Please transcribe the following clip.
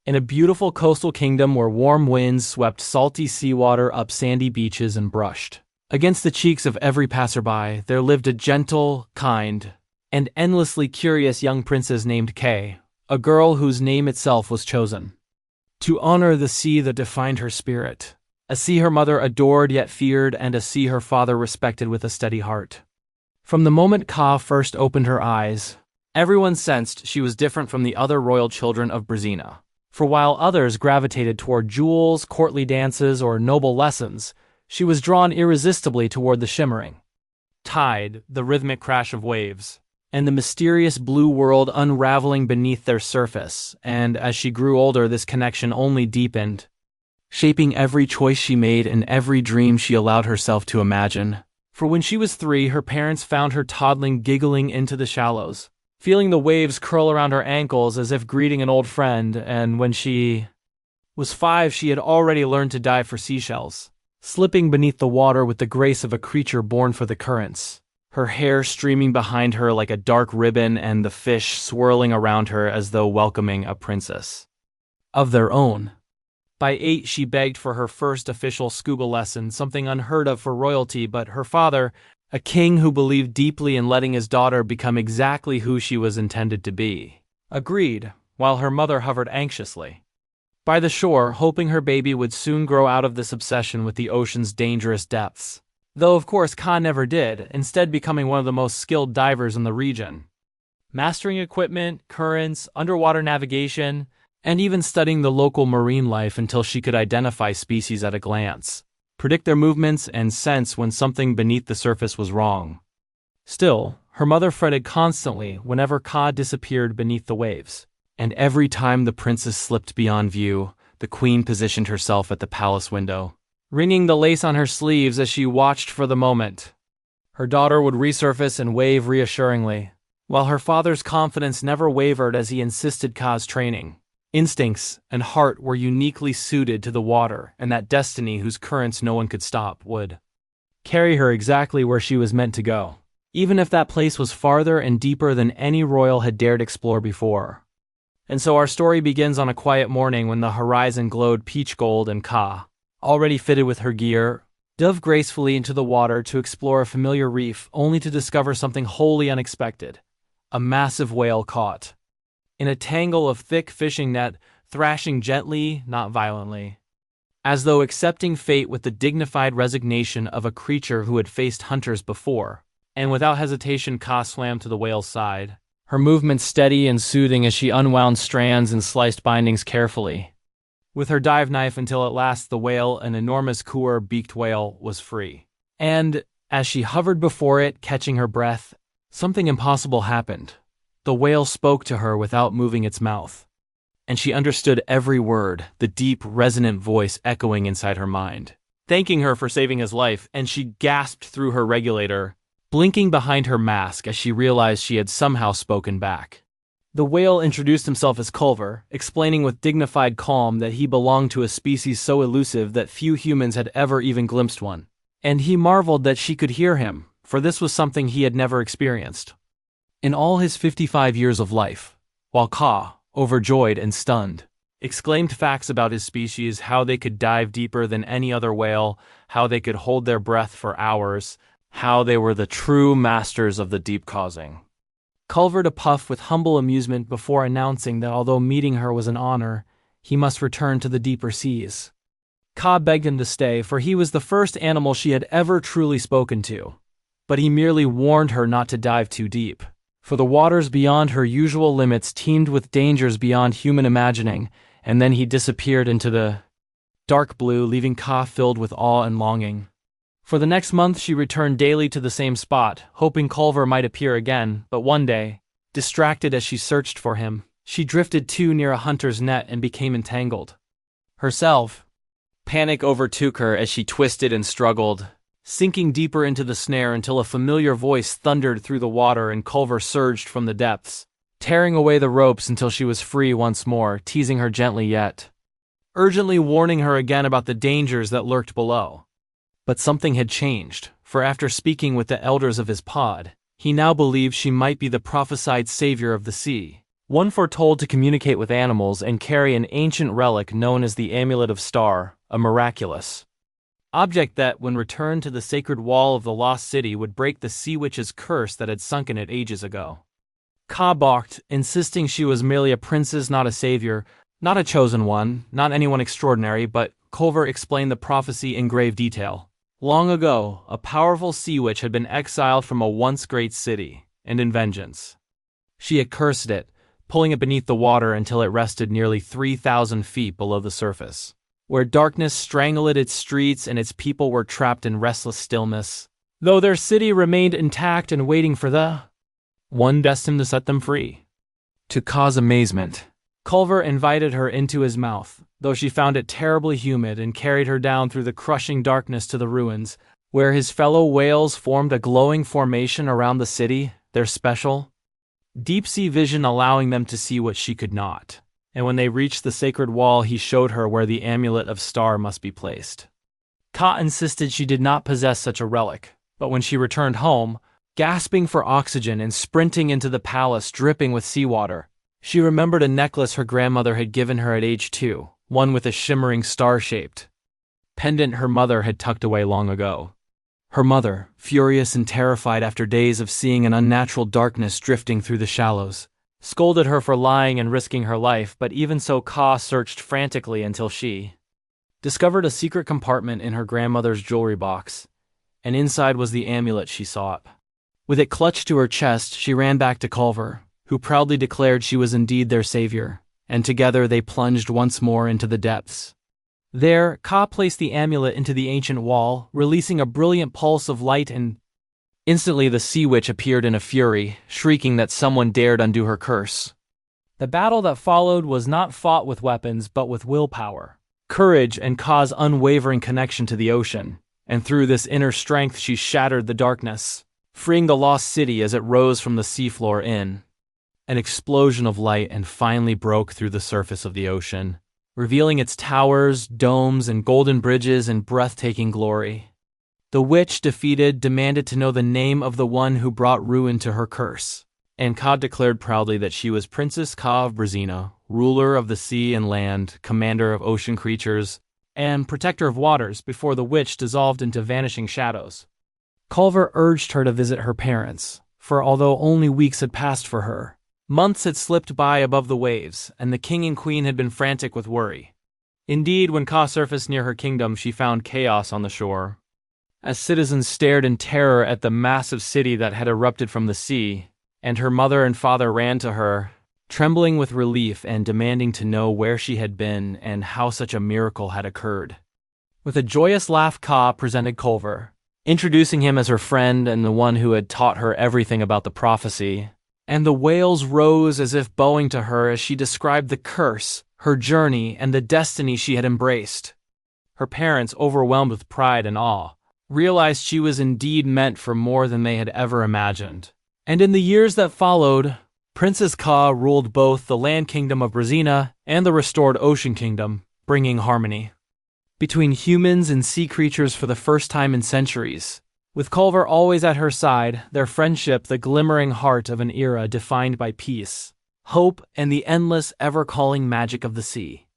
in a beautiful coastal kingdom where warm winds swept salty seawater up sandy beaches and brushed against the cheeks of every passerby, there lived a gentle, kind, and endlessly curious young princess named Kay, a girl whose name itself was chosen to honor the sea that defined her spirit, a sea her mother adored yet feared, and a sea her father respected with a steady heart. From the moment Kaa first opened her eyes, everyone sensed she was different from the other royal children of Brazina. For while others gravitated toward jewels, courtly dances, or noble lessons, she was drawn irresistibly toward the shimmering tide, the rhythmic crash of waves, and the mysterious blue world unraveling beneath their surface. And as she grew older, this connection only deepened, shaping every choice she made and every dream she allowed herself to imagine. For when she was 3, her parents found her toddling, giggling into the shallows, feeling the waves curl around her ankles as if greeting an old friend, and when she was 5, she had already learned to dive for seashells, slipping beneath the water with the grace of a creature born for the currents, her hair streaming behind her like a dark ribbon and the fish swirling around her as though welcoming a princess of their own. By 8, she begged for her first official scuba lesson, something unheard of for royalty, but her father, a king who believed deeply in letting his daughter become exactly who she was intended to be, agreed, while her mother hovered anxiously by the shore, hoping her baby would soon grow out of this obsession with the ocean's dangerous depths. Though of course Kaa never did, instead becoming one of the most skilled divers in the region, mastering equipment, currents, underwater navigation, and even studying the local marine life until she could identify species at a glance, predict their movements, and sense when something beneath the surface was wrong. Still, her mother fretted constantly whenever Kaa disappeared beneath the waves, and every time the princess slipped beyond view, the queen positioned herself at the palace window, wringing the lace on her sleeves as she watched for the moment her daughter would resurface and wave reassuringly, while her father's confidence never wavered as he insisted Kaa's training, instincts, and heart were uniquely suited to the water, and that destiny whose currents no one could stop would carry her exactly where she was meant to go, even if that place was farther and deeper than any royal had dared explore before. And so our story begins on a quiet morning when the horizon glowed peach gold and Kaa, already fitted with her gear, dove gracefully into the water to explore a familiar reef, only to discover something wholly unexpected: a massive whale caught in a tangle of thick fishing net, thrashing gently, not violently, as though accepting fate with the dignified resignation of a creature who had faced hunters before. And without hesitation, Kaa swam to the whale's side, her movements steady and soothing as she unwound strands and sliced bindings carefully with her dive knife until at last the whale, an enormous kuier beaked whale, was free. And as she hovered before it, catching her breath, something impossible happened. The whale spoke to her without moving its mouth, and she understood every word, the deep, resonant voice echoing inside her mind, thanking her for saving his life, and she gasped through her regulator, blinking behind her mask as she realized she had somehow spoken back. The whale introduced himself as Culver, explaining with dignified calm that he belonged to a species so elusive that few humans had ever even glimpsed one. And he marveled that she could hear him, for this was something he had never experienced in all his 55 years of life, while Kaa, overjoyed and stunned, exclaimed facts about his species: how they could dive deeper than any other whale, how they could hold their breath for hours, how they were the true masters of the deep, causing Culver to puff with humble amusement before announcing that although meeting her was an honor, he must return to the deeper seas. Kaa begged him to stay, for he was the first animal she had ever truly spoken to, but he merely warned her not to dive too deep, for the waters beyond her usual limits teemed with dangers beyond human imagining. And then he disappeared into the dark blue, leaving Kaa filled with awe and longing. For the next month she returned daily to the same spot, hoping Culver might appear again, but one day, distracted as she searched for him, she drifted too near a hunter's net and became entangled herself. Panic overtook her as she twisted and struggled, sinking deeper into the snare until a familiar voice thundered through the water and Culver surged from the depths, tearing away the ropes until she was free once more, teasing her gently yet urgently warning her again about the dangers that lurked below. But something had changed, for after speaking with the elders of his pod, he now believed she might be the prophesied savior of the sea, one foretold to communicate with animals and carry an ancient relic known as the Amulet of Star, a miraculous object that, when returned to the sacred wall of the lost city, would break the sea witch's curse that had sunken it ages ago. Kaa balked, insisting she was merely a princess, not a savior, not a chosen one, not anyone extraordinary, but Culver explained the prophecy in grave detail. Long ago, a powerful sea witch had been exiled from a once great city, and in vengeance, she had cursed it, pulling it beneath the water until it rested nearly 3,000 feet below the surface, where darkness strangled its streets and its people were trapped in restless stillness, though their city remained intact and waiting for the one destined to set them free. To Kaa's amazement, Culver invited her into his mouth, though she found it terribly humid, and carried her down through the crushing darkness to the ruins, where his fellow whales formed a glowing formation around the city, their special deep-sea vision allowing them to see what she could not. And when they reached the sacred wall, he showed her where the Amulet of Star must be placed. Kaa insisted she did not possess such a relic, but when she returned home, gasping for oxygen and sprinting into the palace dripping with seawater, she remembered a necklace her grandmother had given her at age 2, one with a shimmering star-shaped pendant her mother had tucked away long ago. Her mother, furious and terrified after days of seeing an unnatural darkness drifting through the shallows, scolded her for lying and risking her life, but even so Kaa searched frantically until she discovered a secret compartment in her grandmother's jewelry box, and inside was the amulet she sought. With it clutched to her chest, she ran back to Culver, who proudly declared she was indeed their savior, and together they plunged once more into the depths. There, Kaa placed the amulet into the ancient wall, releasing a brilliant pulse of light, and instantly the sea witch appeared in a fury, shrieking that someone dared undo her curse. The battle that followed was not fought with weapons but with willpower, courage, and Kaa's unwavering connection to the ocean, and through this inner strength she shattered the darkness, freeing the lost city as it rose from the seafloor in an explosion of light and finally broke through the surface of the ocean, revealing its towers, domes, and golden bridges in breathtaking glory. The witch, defeated, demanded to know the name of the one who brought ruin to her curse, and Kaa declared proudly that she was Princess Kaa of Brazina, ruler of the sea and land, commander of ocean creatures, and protector of waters, before the witch dissolved into vanishing shadows. Culver urged her to visit her parents, for although only weeks had passed for her, months had slipped by above the waves, and the king and queen had been frantic with worry. Indeed, when Kaa surfaced near her kingdom, she found chaos on the shore. As citizens stared in terror at the massive city that had erupted from the sea, and her mother and father ran to her, trembling with relief and demanding to know where she had been and how such a miracle had occurred. With a joyous laugh, Kaa presented Culver, introducing him as her friend and the one who had taught her everything about the prophecy. And the whales rose as if bowing to her as she described the curse, her journey, and the destiny she had embraced. Her parents, overwhelmed with pride and awe, realized she was indeed meant for more than they had ever imagined. And in the years that followed, Princess Kaa ruled both the land kingdom of Brazina and the restored ocean kingdom, bringing harmony between humans and sea creatures for the first time in centuries. With Culver always at her side, their friendship the glimmering heart of an era defined by peace, hope, and the endless, ever-calling magic of the sea.